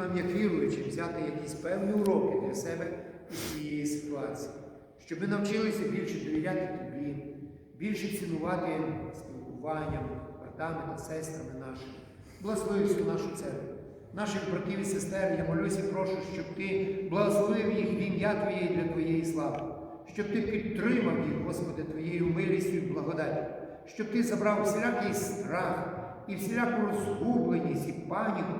нам, як віруючим, взяти якісь певні уроки для себе із цієї ситуації. Щоб ми навчилися більше довіряти Тобі, більше цінувати спілкуванням, братами та сестрами нашими. Благослови всю нашу церкву, наших братів і сестер. Я молюся і прошу, щоб Ти благословив їх в ім'я Твоє і для Твоєї слави. Щоб Ти підтримав їх, Господи, Твоєю милістю і благодаттю. Щоб Ти забрав всілякий страх і всіляку розгубленість і паніку,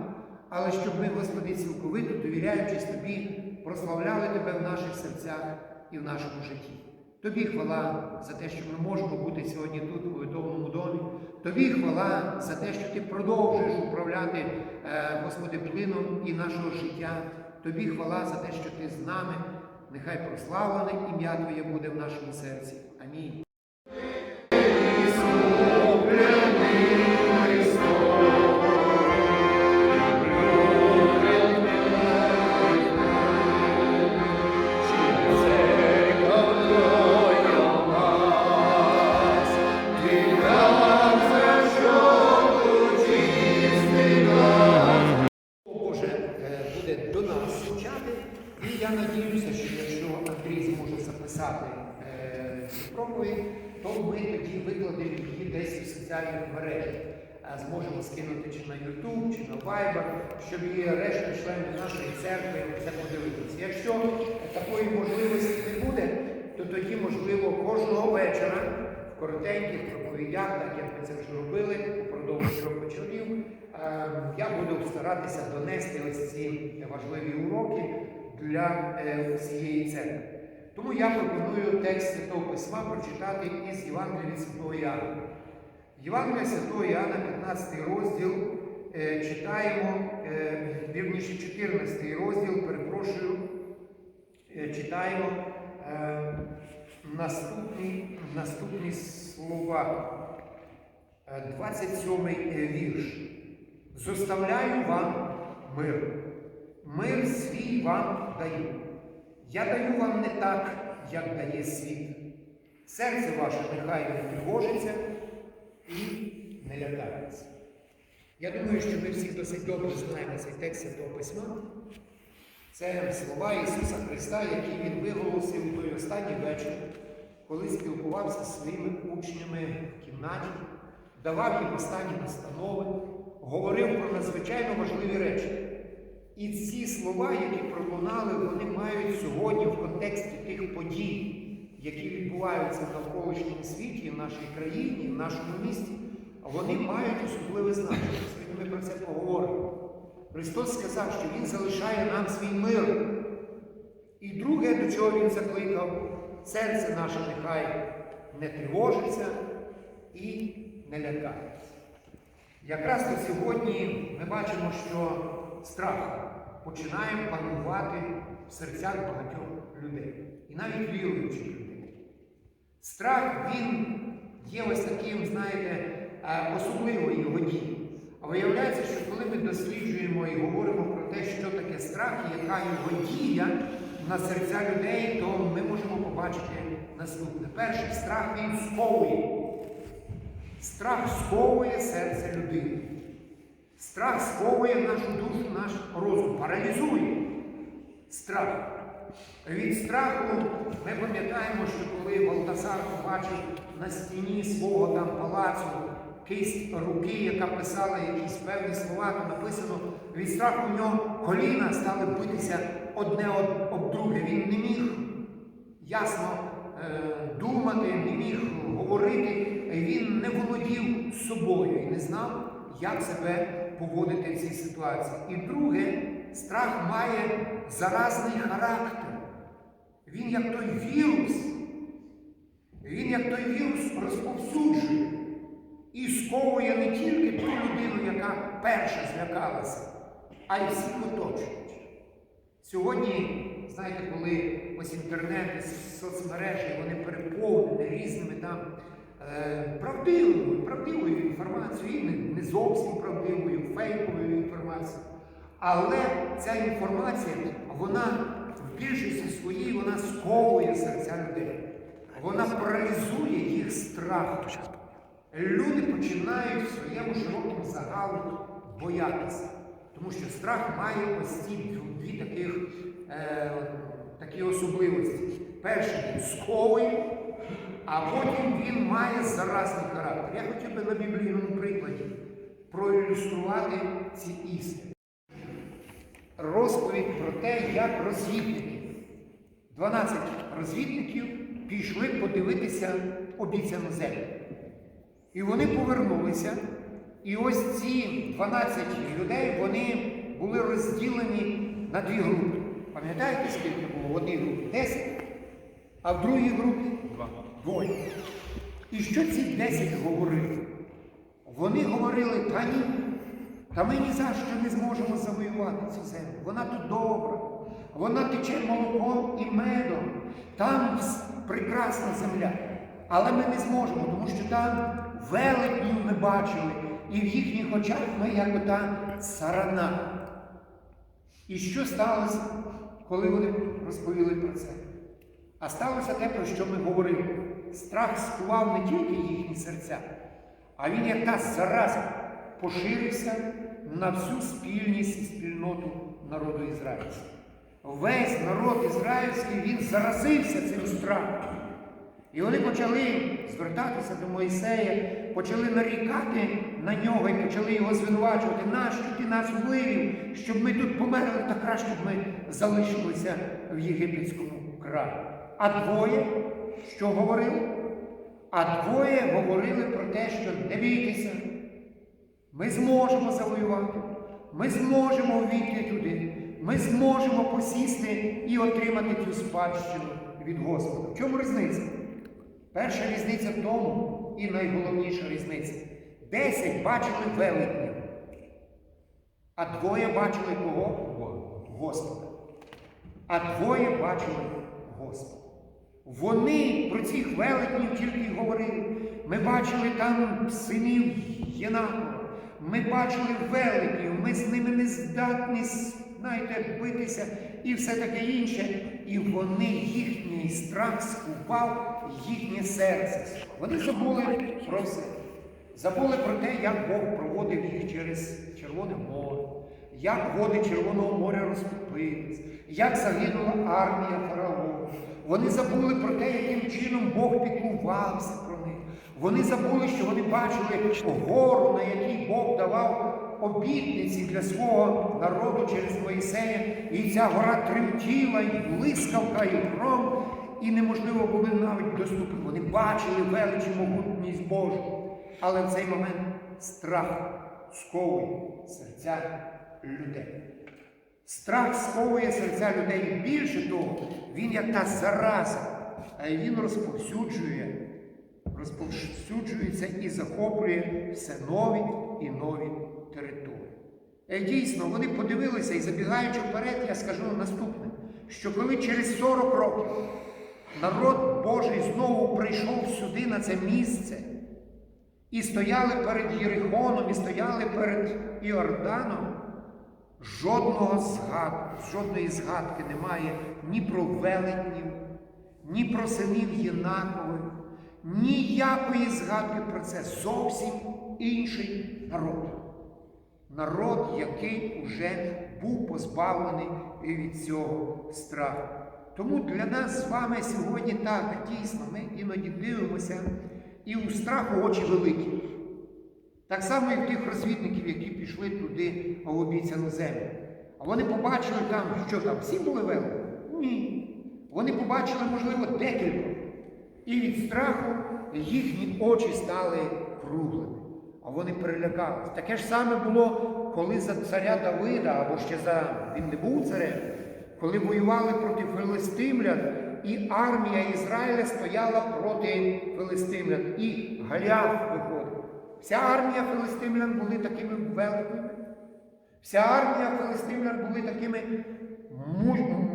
але щоб ми, Господи, цілковито довіряючись Тобі, прославляли Тебе в наших серцях і в нашому житті. Тобі хвала за те, що ми можемо бути сьогодні тут, у молитовному домі. Тобі хвала за те, що Ти продовжуєш управляти, Господи, плином і нашого життя. Тобі хвала за те, що Ти з нами. Нехай прославлене ім'я Твоє буде в нашому серці. Амінь. До нас звучати, і я надіюся, що якщо Андрій зможе записати цю проповідь, то ми тоді викладемо її десь у соціальних мережах. Зможемо скинути чи на YouTube, чи на Viber, щоб і решта членів нашої церкви це подивитися. Якщо такої можливості не буде, то тоді, можливо, кожного вечора в коротеньких проповідях, так як ми це вже робили упродовж 3 вечорів, я буду старатися донести ось ці важливі уроки для всієї церкви. Тому я пропоную текст Святого Письма прочитати із Євангелія Святого Іоанна. Євангелія Святого Іоанна, 15 розділ, читаємо, вірніше 14 розділ, перепрошую, читаємо наступні слова. 27-й вірш. «Зоставляю вам мир. Мир свій вам даю. Я даю вам не так, як дає світ. Серце ваше нехай не тривожиться і не лякається». Я думаю, що ми всі досить добре знаємо цей текст Святого Письма. Це слова Ісуса Христа, які Він виголосив у той останній вечір, коли спілкувався зі своїми учнями в кімнаті, давав їм останні настанови, говорив про надзвичайно важливі речі. І ці слова, які пролунали, вони мають сьогодні в контексті тих подій, які відбуваються в навколишньому світі, в нашій країні, в нашому місті, вони мають особливе значення. Сьогодні ми про це поговоримо. Христос сказав, що Він залишає нам свій мир. І друге, до чого Він закликав, серце наше нехай не тривожиться і не лякається. Якраз до сьогодні ми бачимо, що страх починає панувати в серцях багатьох людей. І навіть віруючих людей. Страх, він є ось таким, знаєте, особливою його дією. А виявляється, що коли ми досліджуємо і говоримо про те, що таке страх і яка його дія на серця людей, то ми можемо побачити наступне. Перше, страх він сковує. Страх сковує серце людини. Страх сковує нашу душу, наш розум, паралізує страх. Від страху ми пам'ятаємо, що коли Валтасар побачив на стіні свого там палацу кисть руки, яка писала якісь певні слова, то написано, від страху в нього коліна стали битися одне об друге. Він не міг ясно думати, не міг говорити, він не володів собою і не знав, як себе поводити в цій ситуації. І друге, страх має заразний характер. Він як той вірус, розповсюджує і сковує не тільки ту людину, яка перша злякалася, а й всіх оточуючих. Сьогодні, знаєте, коли ось інтернет, соцмережі, вони переповнені різними там правдивою інформацією, і не зовсім правдивою, фейковою інформацією. Але ця інформація, вона в більшості своїй, вона сковує серця людей. Вона паралізує їх страх. Люди починають в своєму широкому загалу боятися. Тому що страх має ось ці дві такі особливості. Перший він сковує, а потім він має заразний характер. Я хотів би на біблійному прикладі проілюструвати ці істини. Розповідь про те, як розвідники, 12 розвідників пішли подивитися обіцяну землю. І вони повернулися, і ось ці 12 людей, вони були розділені на дві групи. Пам'ятаєте, скільки було в одній групі? 10, а в другій групі 2. І що ці 10 говорили? Вони говорили: та ні, та ми ні за що не зможемо завоювати цю землю. Вона тут добра, вона тече молоком і медом, там прекрасна земля. Але ми не зможемо, тому що там велетнів ми бачили, і в їхніх очах ми як ота сарана. І що сталося, коли вони розповіли про це? А сталося те, про що ми говорили. Страх скував не тільки їхні серця, а він, як та зараза, поширився на всю спільність і спільноту народу ізраїльського. Весь народ ізраїльський, він заразився цим страхом. І вони почали звертатися до Мойсея, почали нарікати на нього і почали його звинувачувати: нащо ти нас вивів, щоб ми тут померли, та краще б ми залишилися в єгипетському краї. А двоє що говорили? А двоє говорили про те, що не бійтеся, ми зможемо завоювати, ми зможемо увійти туди, ми зможемо посісти і отримати цю спадщину від Господа. В чому різниця? Перша різниця в тому, і найголовніша різниця: 10 бачили велетнів, а двоє бачили кого? Господа. А двоє бачили Господа. Вони про цих велетнів тільки й говорили: ми бачили там синів Єнакова, ми бачили велетнів, ми з ними не здатні, знаєте, битися і все таке інше. І вони, їхній страх скупав їхнє серце. Вони забули про все. Забули про те, як Бог проводив їх через Червоне море, як води Червоного моря розступились, як загинула армія фараона. Вони забули про те, яким чином Бог піклувався про них. Вони забули, що вони бачили гору, на якій Бог давав обітниці для свого народу через Моїсея. І ця гора тремтіла, і блискавка, і гром, і неможливо було навіть доступити. Вони бачили велич і могутність Божу. Але в цей момент страх сковує серця людей. Страх сковує серця людей. І більше того, він як та зараза, а він розповсюджується і захоплює все нові і нові території. Дійсно, вони подивилися, і забігаючи вперед, я скажу наступне, що коли через 40 років народ Божий знову прийшов сюди, на це місце, і стояли перед Єрихоном, і стояли перед Іорданом, жодної згадки немає ні про велетнів, ні про синів Єнакових, ніякої згадки про це. Зовсім інший народ. Народ, який уже був позбавлений від цього страху. Тому для нас з вами сьогодні так, дійсно, ми іноді дивимося, і у страху очі великі. Так само, як тих розвідників, які пішли туди в обіцяну землю. А вони побачили там, що там, всі були великі? Ні. Вони побачили, можливо, декілька. І від страху їхні очі стали круглими. А вони перелякалися. Таке ж саме було, коли за царя Давида, або ще він не був царем, коли воювали проти филистимлян, і армія Ізраїля стояла проти филистимлян. І Голіаф виходив. Вся армія филистимлян були такими великими. Вся армія филистимлян були такими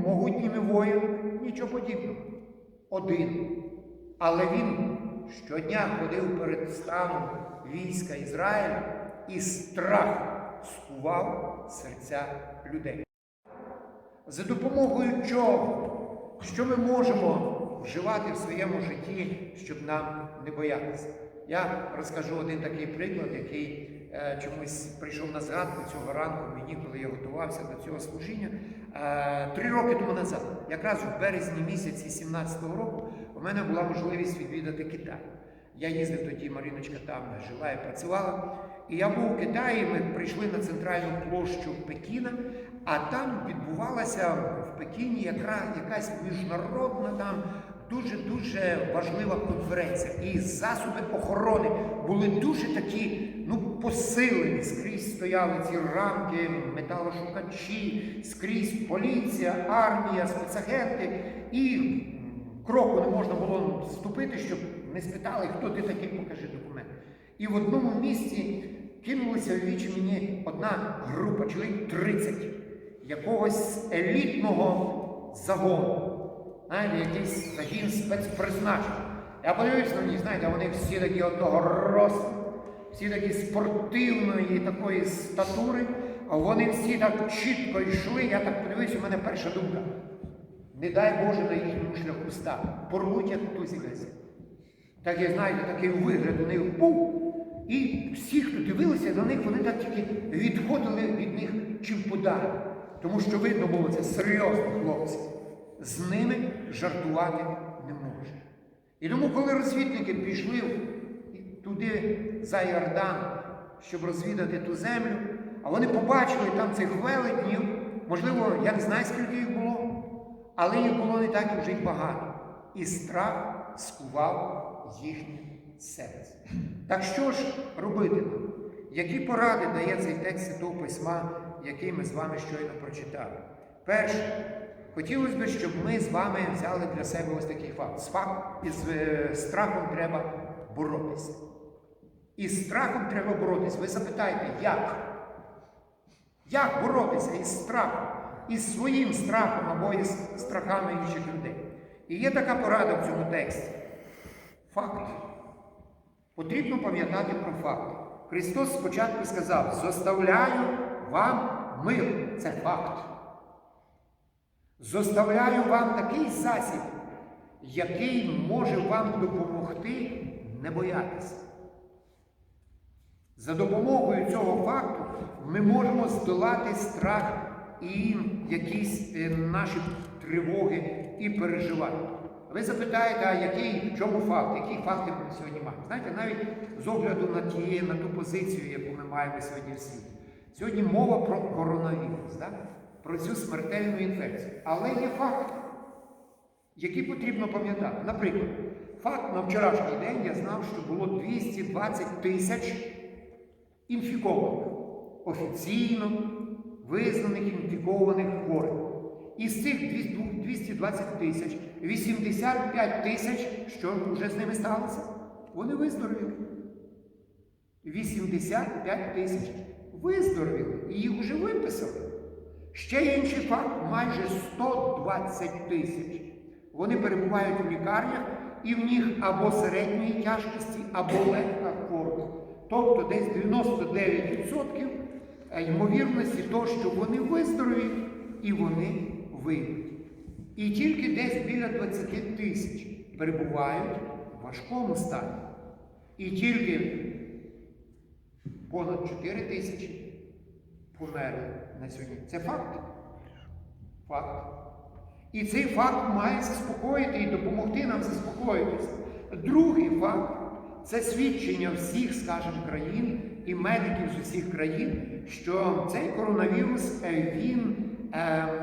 могутніми воїнами. Нічого подібного. Один. Але він щодня ходив перед станом війська Ізраїля, і страх скував серця людей. За допомогою чого? Що ми можемо вживати в своєму житті, щоб нам не боятися? Я розкажу один такий приклад, який чомусь прийшов на згадку цього ранку мені, коли я готувався до цього служіння. 3 роки тому назад, якраз в березні місяці 17-го року, у мене була можливість відвідати Китай. Я їздив тоді, Маріночка там жила і працювала. І я був у Китаї, ми прийшли на центральну площу Пекіна, а там відбувалася в Пекіні якась міжнародна там дуже-дуже важлива конференція. І засоби охорони були дуже такі, посилені. Скрізь стояли ці рамки, металошукачі, скрізь поліція, армія, спецагенти. І кроку не можна було вступити, щоб не спитали, хто ти такий, покажи документ. І в одному місці кинулися в вічі мені одна група, чоловік 30, якогось елітного загону. Знаєте, якийсь загін спецпризначення. Я подивився на них, знаєте, вони всі такі одного росту, всі такі спортивної такої статури, а вони всі так чітко йшли. Я так подивився, у мене перша думка. Не дай Боже на їхньому шляху стати. Порвуть, як тузі газет. Так, я знаєте, такий вигляд у них був. І всі, хто дивилися на них, вони так тільки відходили від них чим подалі. Тому що видно було, це серйозні хлопці. З ними жартувати не можна. І тому, коли розвідники пішли туди, за Йордан, щоб розвідати ту землю, а вони побачили там цих велетнів, можливо, я не знаю, скільки їх було, але їх було не так і вже й багато. І страх скував їхнє серце. Так що ж робити нам? Які поради дає цей текст Святого Письма, який ми з вами щойно прочитали? Перше, хотілося б, щоб ми з вами взяли для себе ось такий факт. Із страхом треба боротися. Із страхом треба боротися. Ви запитаєте, як? Як боротися із страхом? Із своїм страхом або із страхами інших людей? І є така порада в цьому тексті. Факт. Потрібно пам'ятати про факт. Христос спочатку сказав, зоставляю вам мир. Це факт. Зоставляю вам такий засіб, який може вам допомогти не боятися. За допомогою цього факту ми можемо здолати страх і якісь наші тривоги і переживання. Ви запитаєте, а в чому факт? Які факти ми сьогодні маємо? Знаєте, навіть з огляду на ту позицію, яку ми маємо сьогодні в світі. Сьогодні мова про коронавірус, про цю смертельну інфекцію. Але є факти, які потрібно пам'ятати. Наприклад, факт на вчорашній день я знав, що було 220 тисяч інфікованих, офіційно визнаних інфікованих хворих. Із цих 220 тисяч, 85 тисяч, що вже з ними сталося? Вони виздоровіли. 85 тисяч виздоровіли і їх вже виписали. Ще інший факт, майже 120 тисяч. Вони перебувають у лікарнях і в них або середньої тяжкості, або легка хвороба. Тобто десь 99% ймовірності того, що вони виздоровіють і вони вийдуть. І тільки десь біля 20 тисяч перебувають в важкому стані. І тільки понад 4 тисячі померли на сьогодні. Це факт. Факт. І цей факт має заспокоїти і допомогти нам заспокоїтися. Другий факт – це свідчення всіх, скажімо, країн і медиків з усіх країн, що цей коронавірус, він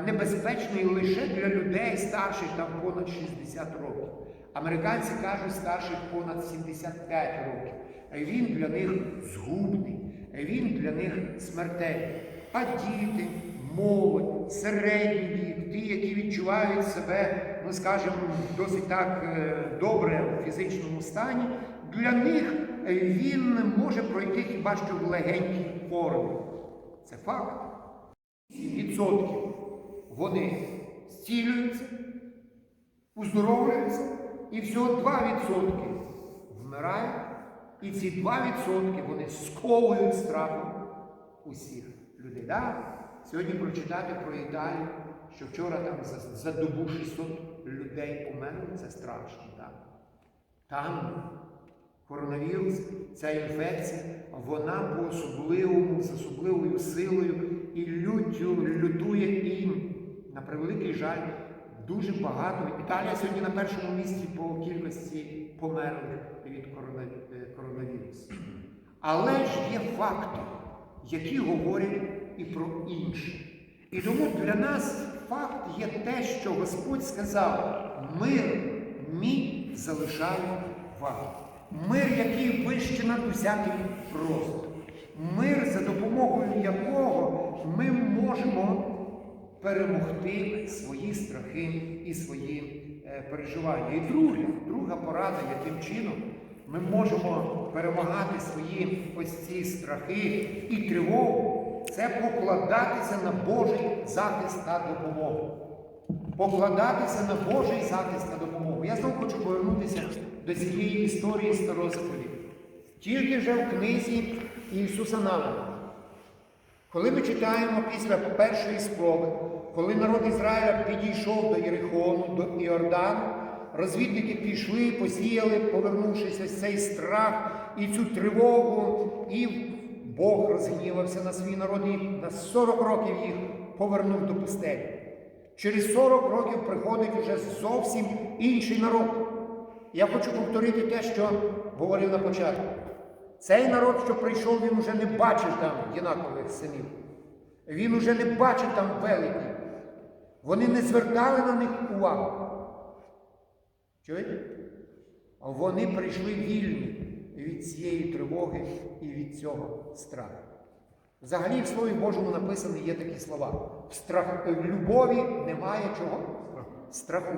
небезпечний лише для людей старших там понад 60 років. Американці кажуть старших понад 75 років. Він для них згубний, він для них смертельний. А діти, молодь, середній вік, ті, які відчувають себе, скажімо, досить так добре в фізичному стані, для них він може пройти хіба що в легенькій формі. Це факт. 7% вони зцілюються, уздоровлюються, і всього 2% вмирають, і ці 2% вони сковують страхом усіх людей. Сьогодні прочитати про Італію, що вчора там за добу 600 людей померли, це страшно. Там Коронавірус, ця інфекція, вона з особливою силою і люттю лютує, і, на превеликий жаль, дуже багато. Італія сьогодні на першому місці по кількості померлих від коронавірусу. Але ж є факти, які говорять і про інше. І тому для нас факт є те, що Господь сказав: мир мій залишаю вам. Мир, який вище над усяким розум. Мир, за допомогою якого ми можемо перемогти свої страхи і свої переживання. І друга порада, яким чином ми можемо перемагати свої ось ці страхи і тривогу, це покладатися на Божий захист та допомогу. Покладатися на Божий захист та допомогу. Я знову хочу повернутися до цієї історії Старого Заповіту. Тільки вже в книзі Ісуса Навина. Коли ми читаємо після першої спроби, коли народ Ізраїля підійшов до Єрихону, до Іордану, розвідники пішли, посіяли, повернувшись ось цей страх і цю тривогу, і Бог розгнівався на свій народ і на 40 років їх повернув до пустелі. Через 40 років приходить вже зовсім інший народ. Я хочу повторити те, що говорив на початку. Цей народ, що прийшов, він уже не бачив там єнакових синів. Він уже не бачив там великих. Вони не звертали на них увагу. Чуєте? А вони прийшли вільні від цієї тривоги і від цього страху. Взагалі в Слові Божому написані є такі слова. В любові немає чого? Страху.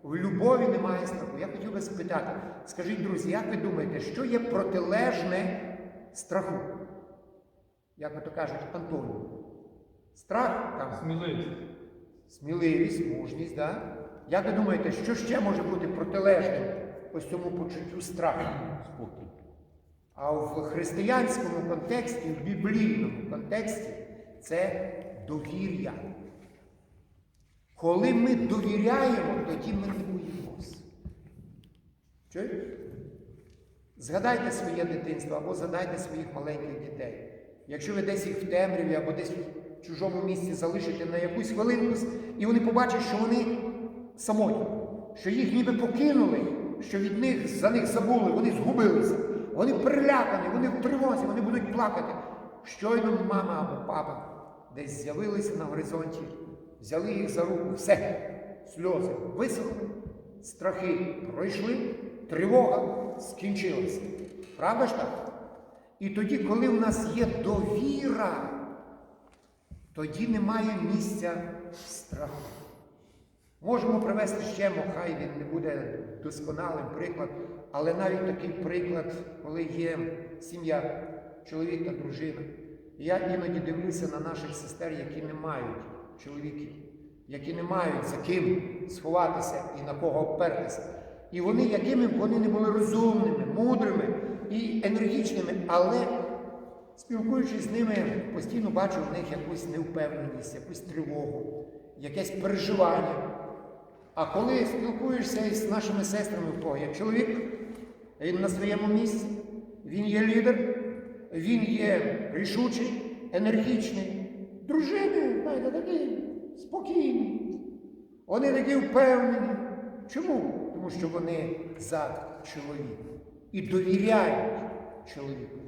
В любові немає страху. Я хотів би спитати, скажіть, друзі, як ви думаєте, що є протилежне страху? Як ви то кажуть, Антонію? Страх там? Сміливість. Сміливість, мужність, так? Да? Як ви думаєте, що ще може бути протилежним ось цьому почуттю страху? Спокій. А в християнському контексті, в біблійному контексті це довір'я. Коли ми довіряємо, тоді ми не боїмося. Чуєте? Згадайте своє дитинство або згадайте своїх маленьких дітей. Якщо ви десь їх в темряві або десь в чужому місці залишите на якусь хвилинку, і вони побачать, що вони самотні, що їх ніби покинули, що за них забули, вони згубилися. Вони перелякані, вони в тривозі, вони будуть плакати. Щойно мама або папа десь з'явилися на горизонті, взяли їх за руку, все, сльози висохли, страхи пройшли, тривога скінчилася. Правда ж так? І тоді, коли в нас є довіра, тоді немає місця страху. Можемо привести ще, хай він не буде досконалим приклад, але навіть такий приклад, коли є сім'я, чоловік та дружина. І я іноді дивлюся на наших сестер, які не мають чоловіків, які не мають за ким сховатися і на кого опертися. І вони, якими б вони не були розумними, мудрими і енергічними, але спілкуючись з ними, постійно бачу в них якусь невпевненість, якусь тривогу, якесь переживання. А коли спілкуєшся із нашими сестрами, в кого є чоловік, він на своєму місці, він є лідер, він є рішучий, енергічний. Дружини, знаєте, такі спокійні. Вони такі впевнені. Чому? Тому що вони за чоловіка і довіряють чоловіку.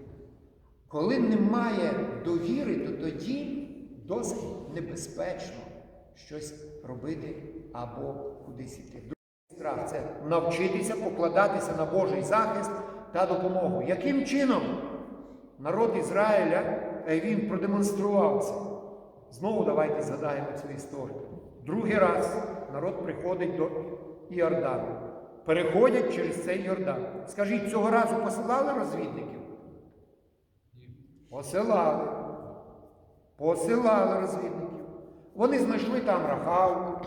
Коли немає довіри, то тоді досить небезпечно щось робити або кудись іти. Другий страх – це навчитися покладатися на Божий захист та допомогу. Яким чином народ Ізраїля, він продемонстрував це? Знову давайте згадаємо цю історію. Другий раз народ приходить до Іордану. Переходять через цей Йордан. Скажіть, цього разу посилали розвідників? Посилали. Посилали розвідників. Вони знайшли там Рахав,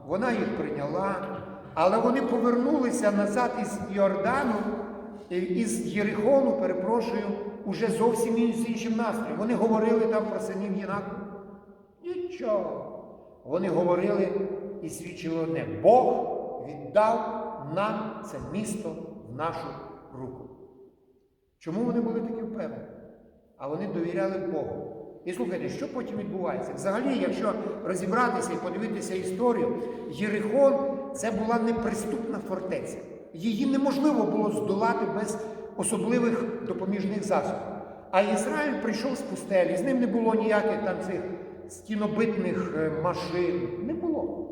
вона їх прийняла, але вони повернулися назад із Йордану, із Єрихону, перепрошую, уже зовсім з іншим настроєм. Вони говорили там про синів Єнаку. Нічого. Вони говорили і свідчили одне. Бог віддав нам це місто в нашу руку. Чому вони були такі впевнені? А вони довіряли Богу. І слухайте, що потім відбувається? Взагалі, якщо розібратися і подивитися історію, Єрихон – це була неприступна фортеця. Її неможливо було здолати без особливих допоміжних засобів. А Ізраїль прийшов з пустелі, з ним не було ніяких там цих стінобитних машин. Не було.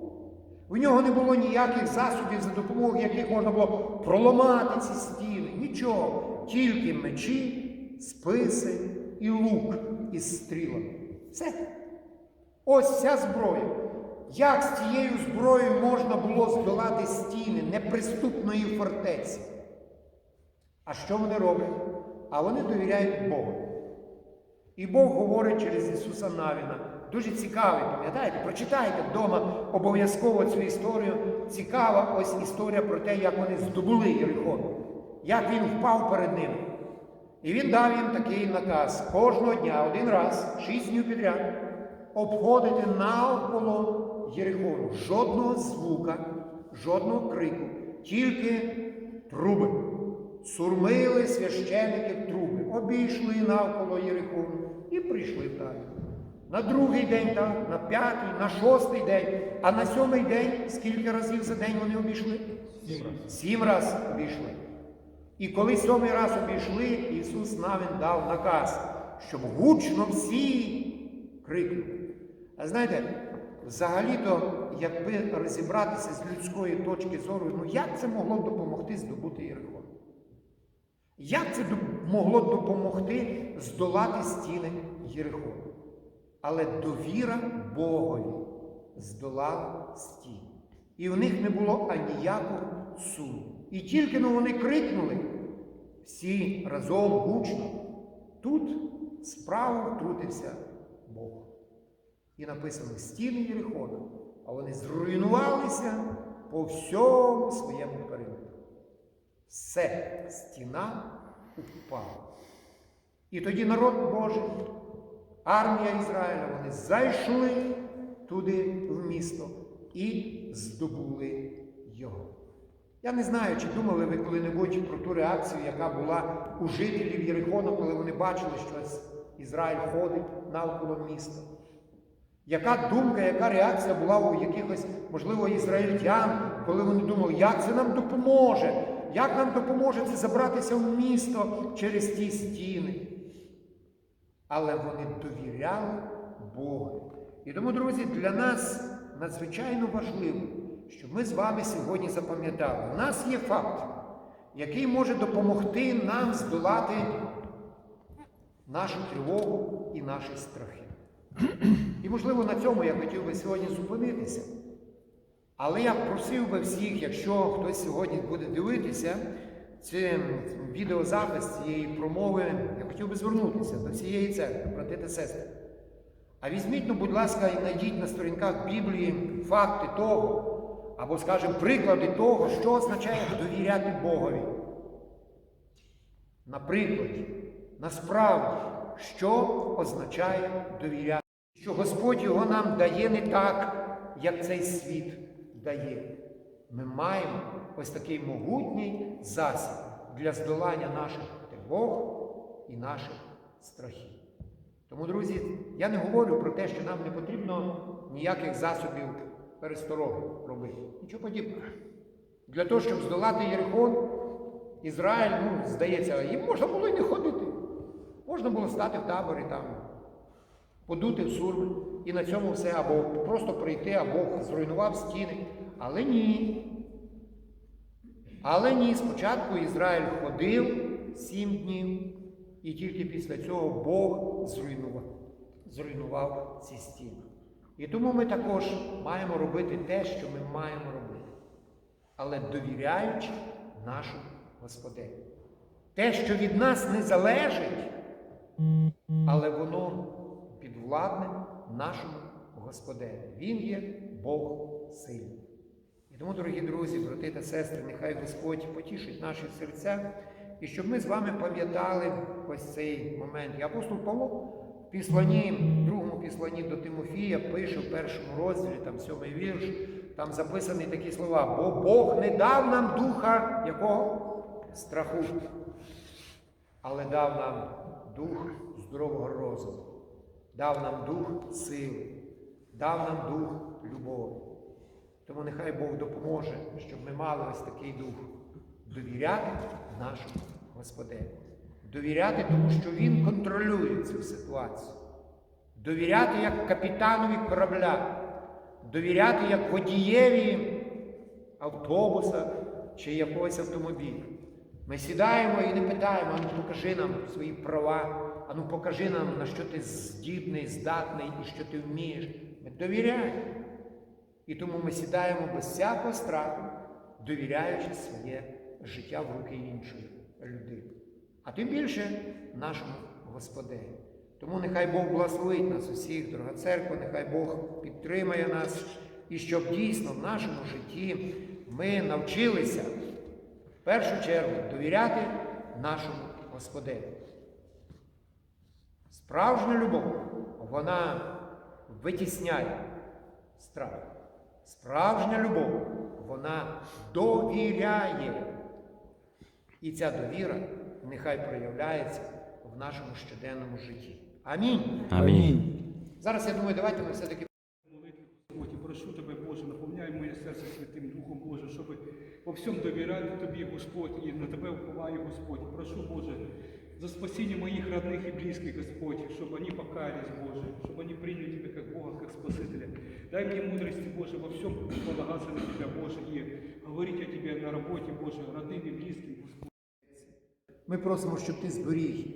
У нього не було ніяких засобів, за допомогою яких можна було проламати ці стіни. Нічого. Тільки мечі, списи і лук із стрілами. Все. Ось вся зброя. Як з цією зброєю можна було здолати стіни неприступної фортеці? А що вони роблять? А вони довіряють Богу. І Бог говорить через Ісуса Навіна. Дуже цікавий, пам'ятаєте? Прочитайте вдома обов'язково цю історію. Цікава ось історія про те, як вони здобули Єрихон. Як він впав перед ними. І він дав їм такий наказ. Кожного дня, один раз, 6 днів підряд, обходити навколо Єрихону. Жодного звука, жодного крику, тільки труби. Сурмили священики в труби, обійшли навколо Єрихону і прийшли далі. На другий день, так, на 5-й, на 6-й день, а на 7-й день скільки разів за день вони обійшли? 7 разів обійшли. І коли 7-й раз обійшли, Ісус Навін дав наказ, щоб гучно всі крикнули. А знаєте, взагалі-то, якби розібратися з людської точки зору, ну як це могло допомогти здобути Єрихон? Як це могло допомогти здолати стіни Єрихону? Але довіра Богові здолала стіни. І в них не було аніякого суму. І тільки вони крикнули всі разом гучно, тут справу втрутився Бог. І написано стіни Єрихона, а вони зруйнувалися по всьому своєму периметру. Все, стіна упала. І тоді народ Божий, армія Ізраїля, вони зайшли туди в місто і здобули його. Я не знаю, чи думали ви коли-небудь про ту реакцію, яка була у жителів Єрихона, коли вони бачили, що Ізраїль ходить навколо міста. Яка думка, яка реакція була у якихось, можливо, ізраїльтян, коли вони думали, як це нам допоможе? Як нам допоможе це забратися в місто через ті стіни? Але вони довіряли Богу. І тому, друзі, для нас надзвичайно важливо, щоб ми з вами сьогодні запам'ятали. У нас є факт, який може допомогти нам здолати нашу тривогу і наші страхи. І, можливо, на цьому я хотів би сьогодні зупинитися. Але я просив би всіх, якщо хтось сьогодні буде дивитися цей відеозапис цієї промови, я хотів би звернутися до всієї церкви, брати та сестри. А візьміть, ну, будь ласка, і знайдіть на сторінках Біблії факти того, або, скажімо, приклади того, що означає довіряти Богові. На прикладі, насправді, що означає довіряти. Що Господь його нам дає не так, як цей світ дає. Ми маємо ось такий могутній засіб для здолання наших тривог і наших страхів. Тому, друзі, я не говорю про те, що нам не потрібно ніяких засобів перестороги робити. Нічого подібного. Для того, щоб здолати Єрихон, Ізраїль, здається, їм можна було й не ходити. Можна було стати в таборі там, подути в сурми, і на цьому все, або просто прийти, або зруйнував стіни. Але ні. Але ні, спочатку Ізраїль ходив 7 днів, і тільки після цього Бог зруйнував ці стіни. І тому ми також маємо робити те, що ми маємо робити, але довіряючи нашому Господеві. Те, що від нас не залежить, але воно підвладне нашому Господеві. Він є Бог сильний. І тому, дорогі друзі, брати та сестри, нехай Господь потішить наші серця, і щоб ми з вами пам'ятали ось цей момент. І апостол Павло в післанні, другому післанні до Тимофія пише в 1 розділі, там 7-й вірш, там записані такі слова: «Бо Бог не дав нам духа якого? Страху, але дав нам дух здорового розуму, дав нам дух сили, дав нам дух любові. Тому нехай Бог допоможе, щоб ми мали ось такий дух довіряти нашому Господеві. Довіряти тому, що Він контролює цю ситуацію. Довіряти як капітанові корабля. Довіряти як водієві автобуса чи якогось автомобіля. Ми сідаємо і не питаємо, а ну покажи нам свої права, а ну покажи нам, на що ти здібний, здатний і що ти вмієш. Ми довіряємо. І тому ми сідаємо без всякого страху, довіряючи своє життя в руки іншої людини. А тим більше нашому Господеві. Тому нехай Бог благословить нас усіх, дорога церква, нехай Бог підтримає нас, і щоб дійсно в нашому житті ми навчилися в першу чергу довіряти нашому Господеві. Справжня любов, вона витісняє страх. Справжня любов, вона довіряє. І ця довіра нехай проявляється в нашому щоденному житті. Амінь. Амінь. Зараз, я думаю, давайте ми все-таки Молитві, Господь, і прошу Тебе, Боже, наповняй моє серце Святим Духом, Боже, щоб по всьому довіряти Тобі, Господь, і на Тебе уповаю, Господь. Прошу, Боже, за спасение моих родных и близких, Господь, чтобы они покаялись, Боже, чтобы они приняли Тебя как Бога, как Спасителя. Дай мне мудрости, Боже, во всем полагаться на Тебя, Боже, и говорить о Тебе на работе, Боже, родным и близким, Господь. ми просимо, щоб Ти зберіг їх,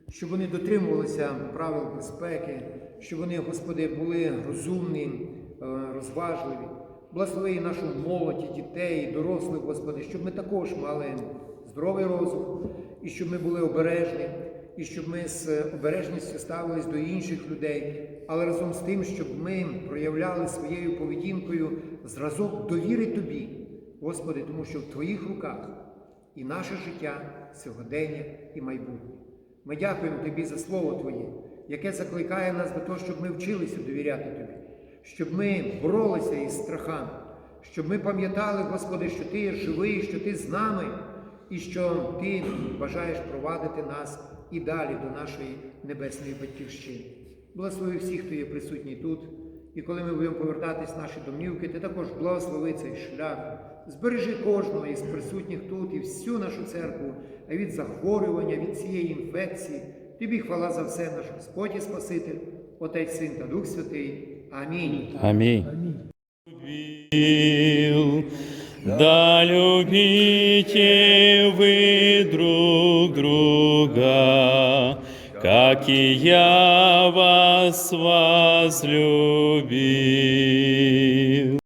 щоб вони дотримувалися правил безпеки, щоб вони, Господи, були розумні, розважливі. Благослови нашу молодь, дітей, дорослих, Господи, щоб ми також мали здоровий розум, і щоб ми були обережні, і щоб ми з обережністю ставились до інших людей, але разом з тим, щоб ми проявляли своєю поведінкою зразок довіри Тобі, Господи, тому що в Твоїх руках і наше життя, сьогодення і майбутнє. Ми дякуємо Тобі за Слово Твоє, яке закликає нас до того, щоб ми вчилися довіряти Тобі, щоб ми боролися із страхами, щоб ми пам'ятали, Господи, що Ти є живий, що Ти з нами, і що Ти бажаєш провадити нас і далі до нашої небесної Батьківщини. Благослови всіх, хто є присутній тут, і коли ми будемо повертатись в наші домівки, Ти також благослови цей шлях. Збережи кожного із присутніх тут і всю нашу церкву від захворювання, від цієї інфекції. Тобі хвала за все, наш Господь і Спаситель, Отець, Син та Дух Святий. Амінь. Аминь. Да любите вы друг друга, как и я вас возлюбил.